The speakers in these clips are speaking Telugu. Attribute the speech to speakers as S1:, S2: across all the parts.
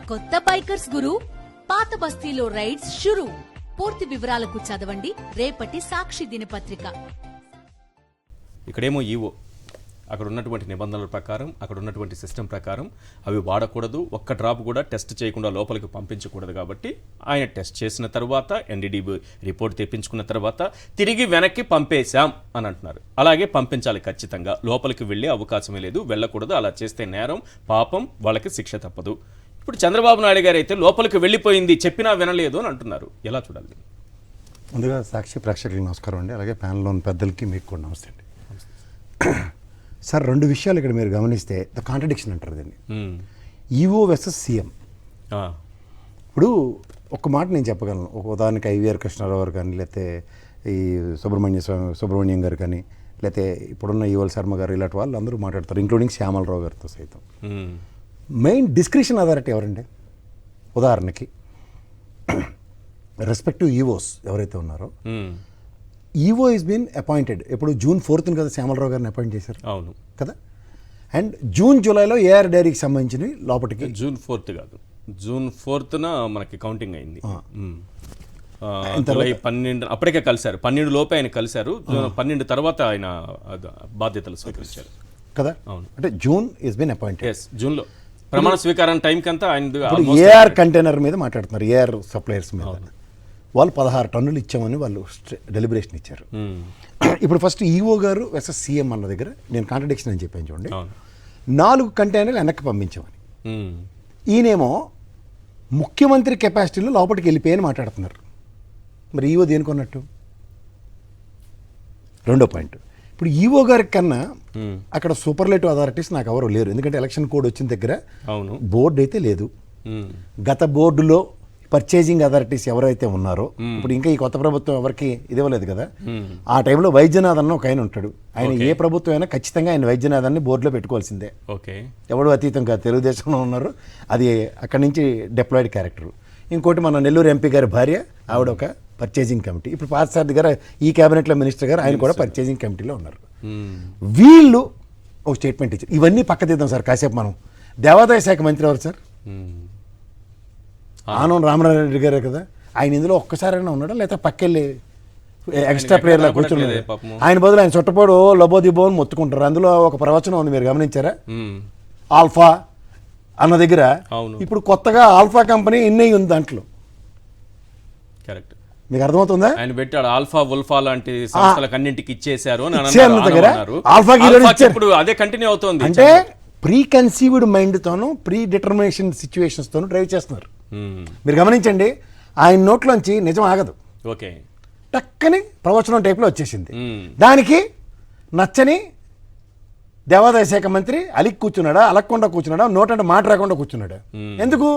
S1: కొత్త బైకర్స్ గురు, పాత బస్తీలో రైడ్స్ షురు. పూర్తి వివరాలకు చదవండి రేపటి సాక్షి దినపత్రిక.
S2: ఇక్కడేమో ఈవో అక్కడ ఉన్నటువంటి నిబంధనల ప్రకారం, అక్కడ ఉన్నటువంటి సిస్టమ్ ప్రకారం అవి వాడకూడదు, ఒక్క డ్రాప్ కూడా టెస్ట్ చేయకుండా లోపలికి పంపించకూడదు. కాబట్టి ఆయన టెస్ట్ చేసిన తర్వాత ఎన్డీడీబీ రిపోర్ట్ తెప్పించుకున్న తర్వాత తిరిగి వెనక్కి పంపేశాం అని అంటున్నారు. అలాగే పంపించాలి ఖచ్చితంగా, లోపలికి వెళ్ళే అవకాశమే లేదు, వెళ్ళకూడదు. అలా చేస్తే నేరం, పాపం, వాళ్ళకి శిక్ష తప్పదు. ఇప్పుడు చంద్రబాబు నాయుడు గారు అయితే లోపలికి వెళ్ళిపోయింది, చెప్పినా వినలేదు అని అంటున్నారు. ఎలా చూడాలి?
S3: ముందుగా సాక్షి ప్రేక్షకులకు నమస్కారం అండి, అలాగే ప్యానెల్లోని పెద్దలకి మీకు కూడా నమస్తే అండి. సార్, రెండు విషయాలు ఇక్కడ మీరు గమనిస్తే ద కాంట్రడిక్షన్ అంటారు దీన్ని. EO versus CM. ఇప్పుడు ఒక మాట నేను చెప్పగలను. ఒక ఉదాహరణకి ఐవీఆర్ కృష్ణారావు గారు కానీ, లేకపోతే ఈ సుబ్రహ్మణ్యం గారు కానీ, లేకపోతే ఇప్పుడున్న ఈవల్ శర్మ గారు, ఇలాంటి వాళ్ళు అందరూ మాట్లాడతారు, ఇంక్లూడింగ్ శ్యామలరావు గారితో సైతం. మెయిన్ డిస్క్రిప్షన్ అథారిటీ ఎవరండి? ఉదాహరణకి రెస్పెక్టివ్ ఈవోస్ ఎవరైతే ఉన్నారో, ఈవో ఈజ్ బీన్ అపాయింటెడ్ ఎప్పుడు June 4th కదా శ్యామలరావు గారిని అపాయింట్ చేశారు. అవును కదా. అండ్ June, Julyలో ఏఆర్ డైరీకి సంబంధించి లోపలికి June
S2: 4th కాదు, June 4th మనకి కౌంటింగ్ అయింది. జూలై 12 అప్పటికే కలిశారు, 12 లోపే ఆయన కలిశారు. 12 తర్వాత ఆయన బాధ్యతలు స్వీకరించారు
S3: కదా. అవును, అంటే జూన్ ఈజ్ బీన్ అపాయింటెడ్.
S2: జూన్లో ప్రమాణ స్వీకారం టైంకి అంతా ఆయన
S3: ఏఆర్ కంటైనర్ మీద మాట్లాడుతున్నారు, ఏఆర్ సప్లయర్స్ మీద. వాళ్ళు 16 టన్నులు ఇచ్చామని వాళ్ళు డెలిబరేషన్ ఇచ్చారు. ఇప్పుడు ఫస్ట్ ఈఓ గారు వర్సెస్ సీఎం అన్న దగ్గర నేను కాంట్రడిక్షన్ అని చెప్పాను చూడండి. 4 కంటైనర్లు వెనక్కి పంపించామని, ఈయనేమో ముఖ్యమంత్రి కెపాసిటీలో లోపలికి వెళ్ళిపోయని మాట్లాడుతున్నారు. మరి ఈఓ దేనికొన్నట్టు? రెండో పాయింట్, ఇప్పుడు ఈఓ గారి కన్నా అక్కడ సూపర్లేటివ్ అథారిటీస్ నాకు ఎవరు లేరు. ఎందుకంటే ఎలక్షన్ కోడ్ వచ్చిన దగ్గర బోర్డు అయితే లేదు. గత బోర్డులో పర్చేజింగ్ అథారిటీస్ ఎవరైతే ఉన్నారో, ఇప్పుడు ఇంకా ఈ కొత్త ప్రభుత్వం ఎవరికి ఇవ్వలేదు కదా. ఆ టైంలో వైద్యనాథ్ అన్న ఒక ఆయన ఉంటాడు. ఆయన ఏ ప్రభుత్వం అయినా ఖచ్చితంగా ఆయన వైద్యనాథాన్ని బోర్డులో పెట్టుకోవాల్సిందే. ఎవడు అతీతం కాదు, తెలుగుదేశంలో ఉన్నారు, అది అక్కడి నుంచి డిప్లాయిడ్ క్యారెక్టర్. ఇంకోటి మన నెల్లూరు ఎంపీ గారి భార్య, ఆవిడ ఒక పర్చేజింగ్ కమిటీ. ఇప్పుడు పార్థసారథి గారు ఈ క్యాబినెట్లో మినిస్టర్ గారు, ఆయన కూడా పర్చేజింగ్ కమిటీలో ఉన్నారు. వీళ్ళు ఒక స్టేట్మెంట్ ఇచ్చారు. ఇవన్నీ పక్క తీద్దాం సార్ కాసేపు. మనం దేవాదాయ శాఖ మంత్రి ఎవరు సార్? ఆనం రామనారాయణ గారే కదా. ఆయన ఇందులో ఒక్కసారైనా ఉన్నాడా, లేకపోతే పక్కెళ్ళి ఎక్స్ట్రా ప్లేయర్లా కూర్చున్నాడు? ఆయన బదులు ఆయన చుట్టపోడు లబోదిబో అని మొత్తుకుంటారు. అందులో ఒక ప్రవచనం ఉంది, మీరు గమనించారా? ఆల్ఫా అన్న దగ్గర ఇప్పుడు కొత్తగా ఆల్ఫా కంపెనీ ఇన్నయ్యి ఉంది దాంట్లో. కరెక్ట్, మీకు అర్థమవుతుందా?
S2: ఆయన పెట్టాడు ఆల్ఫా ఉల్ఫా లాంటి సంస్థలకు అన్నింటికి ఇచ్చేశారు ఇప్పుడు అదే కంటిన్యూ అవుతుంది.
S3: అంటే ప్రీ కన్సీవ్డ్ మైండ్ తోను, ప్రీ డిటర్మినేషన్ సిచ్యువేషన్స్ తోను డ్రైవ్ చేస్తున్నారు. మీరు గమనించండి, ఆయన నోట్లోంచి నిజం ఆగదు.
S2: ఓకే,
S3: టక్కని ప్రవచనం టైప్లో వచ్చేసింది. దానికి నచ్చని దేవాదాయ శాఖ మంత్రి అలిక్ కూర్చున్నాడా, అలక్కుండా కూర్చున్నాడా, నోటంటే మాట రాకుండా కూర్చున్నాడా? ఎందుకు?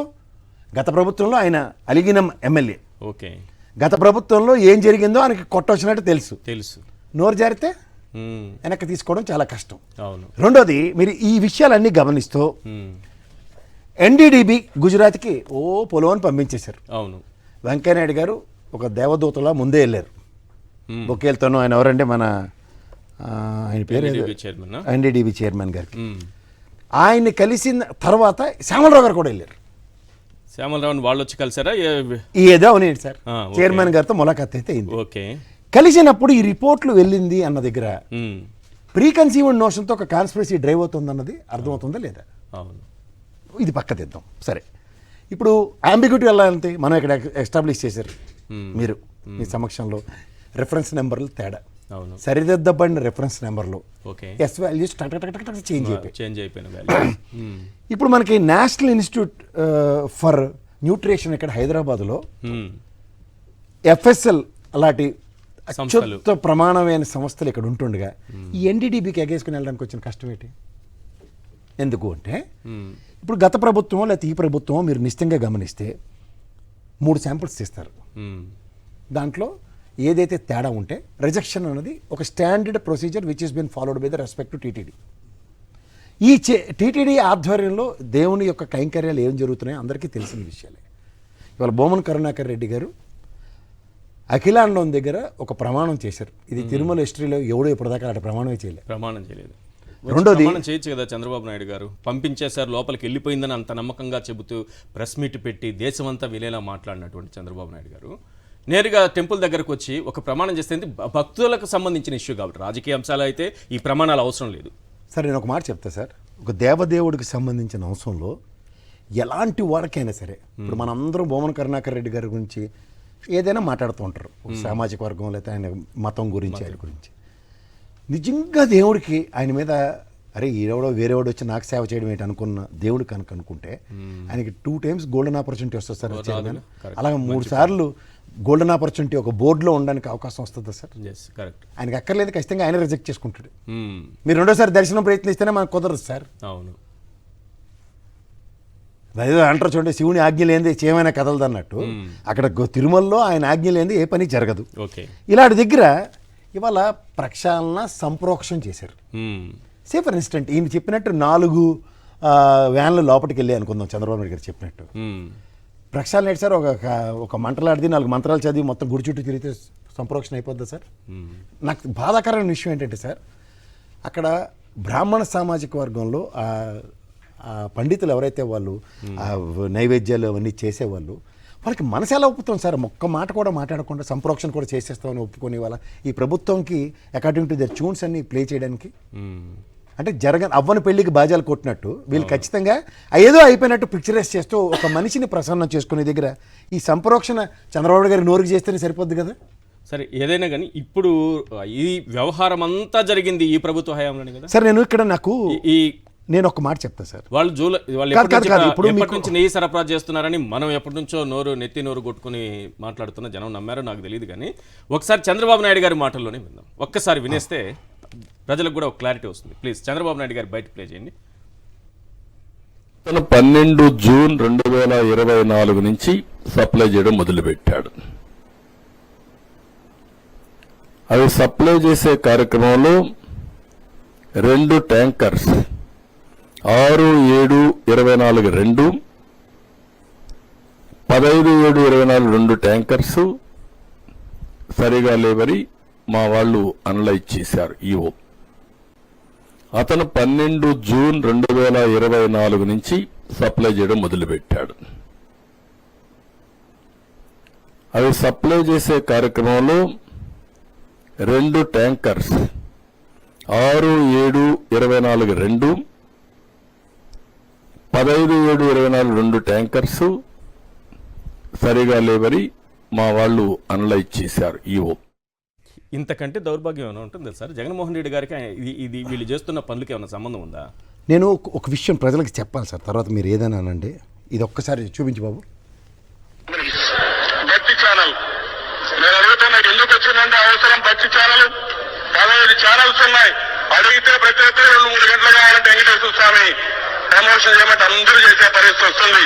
S3: గత ప్రభుత్వంలో ఆయన అలిగిన ఎమ్మెల్యే.
S2: ఓకే,
S3: గత ప్రభుత్వంలో ఏం జరిగిందో ఆయనకి కొట్టొచ్చినట్టు తెలుసు. నోరు జారితే వెనక్కి తీసుకోవడం చాలా కష్టం. రెండోది, మీరు ఈ విషయాలన్నీ గమనిస్తూ ఎన్డీడీబీ గుజరాత్కి పొలవని పంపించేశారు.
S2: అవును,
S3: వెంకయ్యనాయుడు గారు ఒక దేవదూతలా ముందే వెళ్ళారు బొకేలతోనూ. ఆయన ఎవరంటే మన ఆయన పేరు ఎన్డీడీబీ చైర్మన్ గారికి. ఆయన్ని కలిసిన తర్వాత శ్యామలరావు గారు కూడా వెళ్ళారు.
S2: శ్యామలరావు వాళ్ళు వచ్చి కలిసారా?
S3: ఏదో అవునండి సార్, చైర్మన్ గారితో ములాఖాత్ అయితే అయింది.
S2: ఓకే,
S3: కలిసినప్పుడు ఈ రిపోర్ట్లు వెళ్ళింది అన్న దగ్గర ప్రీ కన్సీవ్డ్ నోషన్తో ఒక కాన్స్పిరసీ డ్రైవ్ అవుతుంది అన్నది అర్థమవుతుందా లేదా?
S2: అవును,
S3: ఇది పక్క తెద్దాం. సరే, ఇప్పుడు అంబిగ్యూటీ వెళ్ళాలంటే మనం ఇక్కడ ఎస్టాబ్లిష్ చేశారు మీరు మీ సమక్షంలో. రెఫరెన్స్ నెంబర్లు తేడా, సరిదిద్దబడిన రెఫరెన్స్ నెంబర్లు ఎస్ వాల్యూస్ చేంజ్ అయిపోయినాయి. ఇప్పుడు మనకి నేషనల్ ఇన్స్టిట్యూట్ ఫర్ న్యూట్రిషన్ ఇక్కడ హైదరాబాద్లో ఎఫ్ఎస్ఎల్ అలాంటి అత్యుత్త ప్రమాణమైన సంస్థలు ఇక్కడ ఉంటుండగా ఈ ఎన్డీడీబీకి ఎగేసుకుని వెళ్ళడానికి వచ్చిన కష్టం ఏంటి? ఎందుకు అంటే ఇప్పుడు గత ప్రభుత్వం లేకపోతే ఈ ప్రభుత్వం మీరు నిశ్చితంగా గమనిస్తే 3 శాంపిల్స్ తీస్తారు. దాంట్లో ఏదైతే తేడా ఉంటే రిజెక్షన్ అన్నది ఒక standard procedure which is been followed by the respect to TTD. ఈ టీటీడీ ఆధ్వర్యంలో దేవుని యొక్క కైంకర్యాలు ఏం జరుగుతున్నాయో అందరికీ తెలిసిన విషయాలే. ఇవాళ బొమ్మన కరుణాకర్ రెడ్డి గారు అఖిలాండం దగ్గర ఒక ప్రమాణం చేశారు. ఇది తిరుమల హిస్టరీలో ఎవడో ఇప్పటిదాకా అటు ప్రమాణం చేయలేదు. రెండోది
S2: ప్రమాణం చేయొచ్చు కదా చంద్రబాబు నాయుడు గారు, పంపించేశారు లోపలికి వెళ్ళిపోయిందని అంత నమ్మకంగా చెబుతూ ప్రెస్ మీట్ పెట్టి దేశమంతా విలేలా మాట్లాడినటువంటి చంద్రబాబు నాయుడు గారు నేరుగా టెంపుల్ దగ్గరకు వచ్చి ఒక ప్రమాణం చేస్తే భక్తులకు సంబంధించిన ఇష్యూ కాబట్టి రాజకీయ అంశాలు అయితే ఈ ప్రమాణాలు అవసరం లేదు.
S3: సరే నేను ఒక మాట చెప్తా సార్, ఒక దేవదేవుడికి సంబంధించిన అంశంలో ఎలాంటి వాడికైనా సరే, ఇప్పుడు మనందరం బొమ్మన కరుణాకర్ రెడ్డి గారి గురించి ఏదైనా మాట్లాడుతూ ఉంటారు, సామాజిక వర్గం లేదా ఆయన మతం గురించి ఆయన గురించి. నిజంగా దేవుడికి ఆయన మీద అరే ఈడెవడో వేరేవాడు వచ్చి నాకు సేవ చేయడం ఏంటి అనుకున్న దేవుడు కనుక అనుకుంటే ఆయనకి 2 times గోల్డెన్ ఆపర్చునిటీ వస్తుంది సార్ చైర్మన్. అలాగే 3 సార్లు గోల్డెన్ ఆపర్చునిటీ ఒక బోర్డులో ఉండడానికి అవకాశం వస్తుందా సార్?
S2: కరెక్ట్.
S3: ఆయనకి అక్కర్లేదు, ఖచ్చితంగా ఆయన రిజెక్ట్ చేసుకుంటాడు. మీరు రెండోసారి దర్శనం ప్రయత్నిస్తేనే మనకు కుదరదు సార్.
S2: అవును,
S3: అదేదో అంటారు చూడండి, శివుని ఆజ్ఞ లేనిది చేయమైనా కదలదు అన్నట్టు అక్కడ తిరుమలలో ఆయన ఆజ్ఞ లేనిది ఏ పని జరగదు. ఇలాంటి దగ్గర ఇవాళ ప్రక్షాళన సంప్రోక్షం చేశారు. సే ఫర్ ఇన్స్టెంట్ ఈయన చెప్పినట్టు 4 వ్యాన్లు లోపలికి వెళ్ళి అనుకుందాం, చంద్రబాబు నాయుడు గారు చెప్పినట్టు ప్రక్షాళన ఏంటి సార్? ఒక మంటలాడిది 4 మంత్రాలు చదివి మొత్తం గుడి చుట్టూ తిరిగితే సంప్రోక్షణ అయిపోద్దా సార్? నాకు బాధాకరమైన విషయం ఏంటంటే సార్, అక్కడ బ్రాహ్మణ సామాజిక వర్గంలో పండితులు ఎవరైతే వాళ్ళు నైవేద్యాలు అవన్నీ చేసేవాళ్ళు, వాళ్ళకి మనసు ఎలా ఒప్పుతాం సార్? ఒక్క మాట కూడా మాట్లాడకుండా సంప్రోక్షణ కూడా చేసేస్తామని ఒప్పుకొని వాళ్ళ ఈ ప్రభుత్వంకి అకార్డింగ్ టు దర్ ట్యూన్స్ అన్ని ప్లే చేయడానికి, అంటే అవ్వని పెళ్లికి బాజాలు కొట్టినట్టు వీళ్ళు ఖచ్చితంగా ఏదో అయిపోయినట్టు పిక్చరైజ్ చేస్తూ ఒక మనిషిని ప్రసన్నం చేసుకునే దగ్గర ఈ సంప్రోక్షణ చంద్రబాబు గారి నోరుకి చేస్తేనే సరిపోద్ది కదా.
S2: సరే ఏదైనా కానీ ఇప్పుడు ఈ వ్యవహారం అంతా జరిగింది ఈ ప్రభుత్వ హయాంలోనే కదా
S3: సార్. నేను ఒక మాట చెప్తాను సార్,
S2: వాళ్ళు ఎప్పటి నుంచి నెయ్యి సరఫరా చేస్తున్నారని మనం ఎప్పటి నుంచో నెత్తి నోరు కొట్టుకుని మాట్లాడుతున్న జనం నమ్మారో నాకు తెలియదు, కానీ ఒకసారి చంద్రబాబు నాయుడు గారి మాటల్లోనే విందాం. ఒక్కసారి వినేస్తే ప్రజలకు కూడా ఒక క్లారిటీ వస్తుంది. ప్లీజ్ చంద్రబాబు నాయుడు గారి బయట ప్లే చేయండి.
S4: 12 జూన్ 2024 నుంచి సప్లై చేయడం మొదలుపెట్టాడు. అవి సప్లై చేసే కార్యక్రమంలో 2 ట్యాంకర్స్ 6/7/24 15/7/24 2 ట్యాంకర్స్ సరిగా లేవని మా వాళ్ళు అనలైజ్ చేశారు. ఈఓ అతను 12 జూన్ 2024 నుంచి సప్లై చేయడం మొదలుపెట్టాడు. అవి సప్లై చేసే కార్యక్రమంలో 2 ట్యాంకర్స్ 6/7/24 15/7/24 2 ట్యాంకర్స్ సరిగా లేవని మా వాళ్ళు అనలైజ్ చేశారు. ఈఓ
S2: ఇంతకంటే దౌర్భాగ్యం ఏమైనా ఉంటుంది సార్? జగన్మోహన్ రెడ్డి గారికి ఇది వీళ్ళు చేస్తున్న పనులకి ఏమైనా సంబంధం ఉందా?
S3: నేను ఒక విషయం ప్రజలకు చెప్పాలి సార్, తర్వాత మీరు ఏదైనా అనండి. ఇది ఒక్కసారి చూపించు బాబు.
S5: భక్తి ఛానల్ నేను అడుగుతున్నా, ఎందుకు వచ్చిందంటే అవసరం. భక్తి ఛానల్ 15 ఛానల్స్ ఉన్నాయి. అడిగితే ప్రతి ఒక్కరు 2-3 గంటలు కావాలంటే వెంకటేశ్వర స్వామి ప్రమోషన్ చేయమంటే అందరూ చేసే పరిస్థితి వస్తుంది.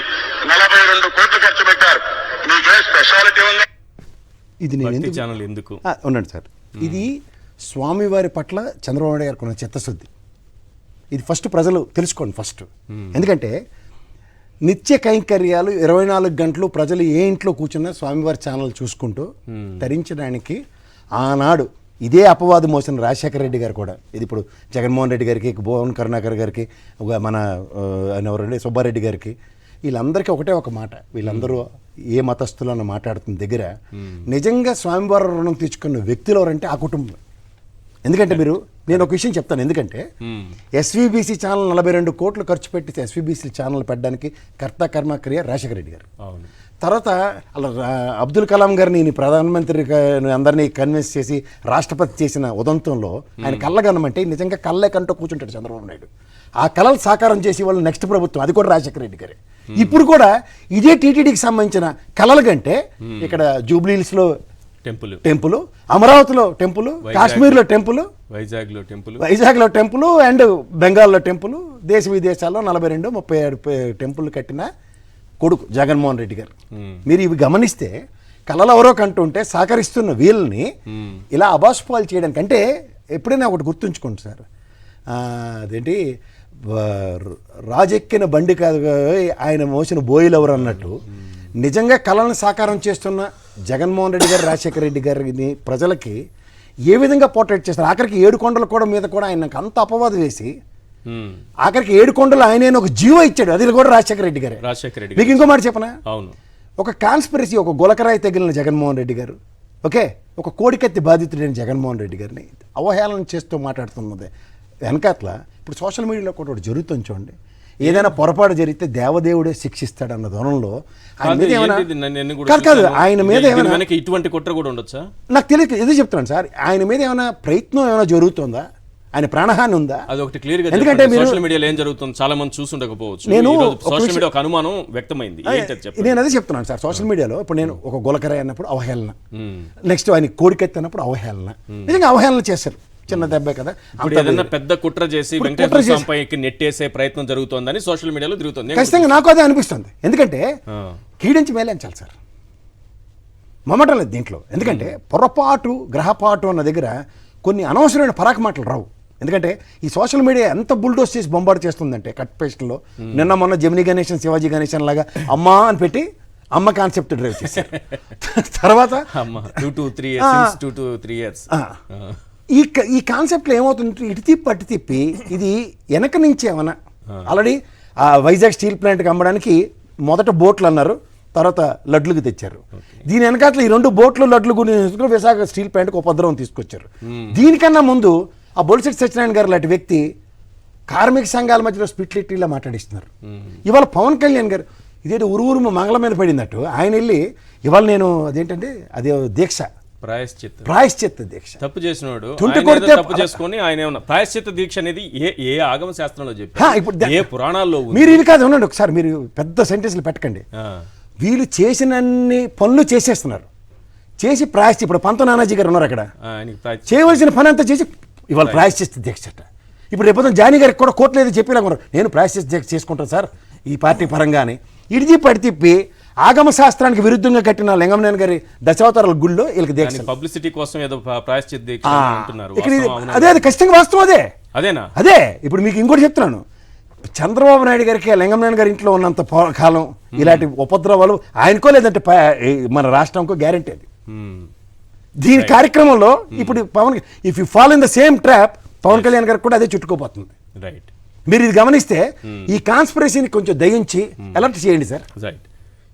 S5: 42 కోట్లు ఖర్చు పెట్టారు. మీకే స్పెషాలిటీ ఉంది?
S3: ఇది నేను
S2: ఛానల్ ఎందుకు
S3: ఉండండి సార్, ఇది స్వామివారి పట్ల చంద్రబాబు నాయుడు గారికి ఉన్న చిత్తశుద్ధి. ఇది ఫస్ట్ ప్రజలు తెలుసుకోండి ఫస్ట్. ఎందుకంటే నిత్య కైంకర్యాలు 24 గంటలు ప్రజలు ఏ ఇంట్లో కూర్చున్నా స్వామివారి ఛానల్ చూసుకుంటూ తరించడానికి ఆనాడు ఇదే అపవాదు మోసిన రాజశేఖర రెడ్డి గారు కూడా, ఇది ఇప్పుడు జగన్మోహన్ రెడ్డి గారికి, బొమ్మన కరుణాకర్ గారికి, మన ఎవరండి సుబ్బారెడ్డి గారికి, వీళ్ళందరికీ ఒకటే ఒక మాట, వీళ్ళందరూ ఏ మతస్థులు అన్న మాట్లాడుతున్న దగ్గర నిజంగా స్వామివారి రుణం తీర్చుకున్న వ్యక్తులు ఎవరంటే ఆ కుటుంబం. ఎందుకంటే నేను ఒక విషయం చెప్తాను, ఎందుకంటే ఎస్వీబీసీ ఛానల్ 42 కోట్లు ఖర్చు పెట్టి ఎస్వీబీసీ ఛానల్ పెట్టడానికి కర్త కర్మ క్రియ రాజశేఖర రెడ్డి గారు. తర్వాత అలా అబ్దుల్ కలాం గారిని ప్రధానమంత్రి అందరినీ కన్విన్స్ చేసి రాష్ట్రపతి చేసిన ఉదంతంలో ఆయన కళ్ళగనమంటే నిజంగా కళ్ళే కంటూ కూర్చుంటాడు చంద్రబాబు నాయుడు. ఆ కళలు సాకారం చేసి వాళ్ళు నెక్స్ట్ ప్రభుత్వం, అది కూడా రాజశేఖర రెడ్డి గారే. ఇప్పుడు కూడా ఇదే టీటీడీకి సంబంధించిన కళలు కంటే ఇక్కడ జూబ్లీహిల్స్లో టెంపుల్, అమరావతిలో టెంపుల్, కాశ్మీర్లో టెంపుల్, వైజాగ్లో టెంపుల్ అండ్ బెంగాల్లో టెంపుల్, దేశ విదేశాల్లో 42-37 టెంపుల్ కట్టిన కొడుకు జగన్మోహన్ రెడ్డి గారు. మీరు ఇవి గమనిస్తే కళలు ఎవరో కంటుంటే సహకరిస్తున్న వీళ్ళని ఇలా అబాస్పాలు చేయడానికి, అంటే ఎప్పుడైనా ఒకటి గుర్తుంచుకోండి సార్, అదేంటి రాజెక్కిన బండి కాదు ఆయన మోసిన బోయిలు ఎవరు అన్నట్టు నిజంగా కళలను సాకారం చేస్తున్న జగన్మోహన్ రెడ్డి గారు, రాజశేఖర రెడ్డి గారిని ప్రజలకి ఏ విధంగా పోర్ట్రేట్ చేస్తారు. ఆఖరికి 7 కొండల కూడా మీద కూడా ఆయన అంత అపవాదం వేసి ఆఖరికి ఏడుకొండలు ఆయన ఒక జీవో ఇచ్చాడు, అది కూడా రాజశేఖర రెడ్డి గారే.
S2: రాజశేఖర రెడ్డి
S3: మీకు ఇంకో మాట చెప్పనా,
S2: అవును,
S3: ఒక కాన్స్పిరసీ, ఒక గులకరాయి తగిలిన జగన్మోహన్ రెడ్డి గారు, ఓకే, ఒక కోడికత్తి బాధితుడైన జగన్మోహన్ రెడ్డి గారిని అవహేళన చేస్తూ మాట్లాడుతున్నది వెనకాతల ఇప్పుడు సోషల్ మీడియాలో కూడా ఒకటి జరుగుతుంది చూడండి. ఏదైనా పొరపాటు జరిగితే దేవదేవుడే శిక్షిస్తాడన్న ధోరణిలో ఆయన మీద ఏమైనా కాదు ఆయన మీద ఏమైనా
S2: ఇటువంటి కుట్ర కూడా ఉండొచ్చా
S3: నాకు తెలియదు, ఇదే చెప్తున్నాను సార్. ఆయన మీద ఏమైనా ప్రయత్నం ఏమైనా జరుగుతుందా, ఆయన ప్రాణహాని ఉందా?
S2: అదొకటి క్లియర్ గా
S3: ఎందుకంటే
S2: సోషల్ మీడియాలో ఏం జరుగుతుంది చాలా మంది చూసుండకపోవచ్చు.
S3: నేను
S2: సోషల్ మీడియా ఒక అనుమానం వ్యక్తమైంది.
S3: నేను అదే చెప్తున్నాను సార్, సోషల్ మీడియాలో ఇప్పుడు నేను ఒక గులకరాయి అన్నప్పుడు అవహేళన, నెక్స్ట్ ఆయన కోడికెత్తి అన్నప్పుడు అవహేళన, నిజంగా అవహేళన చేశారు, చిన్న దెబ్బే కదా.
S2: ఏదైనా పెద్ద కుట్ర చేసి వెంకటేశ్వర స్వామిపైకి నెట్టేసే ప్రయత్నం జరుగుతోందని సోషల్ మీడియాలో తిరుగుతుంది.
S3: ఖచ్చితంగా నాకు అదే అనిపిస్తుంది. ఎందుకంటే కీడించి మేలేంచాలి సార్, మమ్మటం లేదు దీంట్లో. ఎందుకంటే పొరపాటు గ్రహపాటు అన్న దగ్గర కొన్ని అనవసరమైన పరాక మాటలు రావు. ఎందుకంటే ఈ సోషల్ మీడియా ఎంత బుల్డోస్ చేసి బొంబార్డు చేస్తుందంటే కట్ పేస్ట్లో నిన్న మొన్న జమినీ గణేషన్ శివాజీ గణేషన్ లాగా అమ్మా అని పెట్టి అమ్మ కాన్సెప్ట్ డ్రైవ్ చేశారు. తర్వాత
S2: 2 to 3 years
S3: ఈ కాన్సెప్ట్లో ఏమవుతుంది, ఇటు తిప్పి అటు తిప్పి ఇది వెనక నుంచి ఏమన్నా ఆల్రెడీ వైజాగ్ స్టీల్ ప్లాంట్కి అమ్మడానికి మొదట బోట్లు అన్నారు, తర్వాత లడ్లుకి తెచ్చారు. దీని వెనకాతల ఈ 2 బోట్లు లడ్లు గురించి విశాఖ స్టీల్ ప్లాంట్కి ఉపద్రవం తీసుకొచ్చారు. దీనికన్నా ముందు ఆ బొలిశెట్టి సత్యనారాయణ గారు లాంటి వ్యక్తి కార్మిక సంఘాల మధ్యలో స్పిట్లిటీలా మాట్లాడిస్తున్నారు. ఇవాళ పవన్ కళ్యాణ్ గారు ఇదేంటి ఉరువురు మంగళం మీద పడినట్టు ఆయన వెళ్ళి ఇవాళ నేను అదేంటంటే అదే దీక్ష ప్రాయశ్చిత్త దీక్ష,
S2: తప్పు చేసినోడు తప్పు చేసుకొని ఆయన ఏమన్నా ప్రాయశ్చిత్త దీక్ష అనేది ఏ ఆగమ శాస్త్రంలో చెప్పారు, ఏ పురాణాల్లో
S3: మీరు ఇది కాదు ఉండండి ఒకసారి, మీరు పెద్ద సెంటెన్స్లు పెట్టకండి. వీళ్ళు చేసినన్ని పనులు చేసేస్తున్నారు, చేసి ప్రాయశ్చిత్త, ఇప్పుడు పంత నానాజీ గారు ఉన్నారు అక్కడ, చేయవలసిన పని అంతా చేసి ఇవాళ ప్రాయశ్చిత్త దీక్ష. ఇప్పుడు రేపు జానీ గారికి కూడా కోర్టులో ఏదో చెప్పేలాగా ఉన్నారు, నేను ప్రాయశ్చిత్త దీక్ష చేసుకుంటాను సార్ ఈ పార్టీ పరంగానే. ఇడిది పడి తిప్పి ఆగమ శాస్త్రానికి విరుద్ధంగా కట్టిన లింగమనేని గారి దశావతారాల గుళ్ళో వీళ్ళకి దీక్ష,
S2: పబ్లిసిటీ కోసం ఏదో ప్రాయశ్చిత్త దీక్ష అంటున్నారు.
S3: అదే ఖచ్చితంగా వాస్తవం
S2: అదేనా?
S3: అదే ఇప్పుడు మీకు ఇంకోటి చెప్తున్నాను, చంద్రబాబు నాయుడు గారికి లింగమనేని గారి ఇంట్లో ఉన్నంత కాలం ఇలాంటి ఉపద్రవాలు ఆయనకో లేదంటే మన రాష్ట్రంకో గ్యారెంటీ అది. దీని కార్యక్రమంలో ఇప్పుడు Pavan if you follow in the same trap Pavan Kalyan గారికి కూడా అదే చుట్టుకోపోతుంది.
S2: రైట్,
S3: మీరు ఇది గమనిస్తే ఈ కాన్స్పిరసీని కొంచెం దయించి అలర్ట్ చేయండి సార్.
S2: రైట్.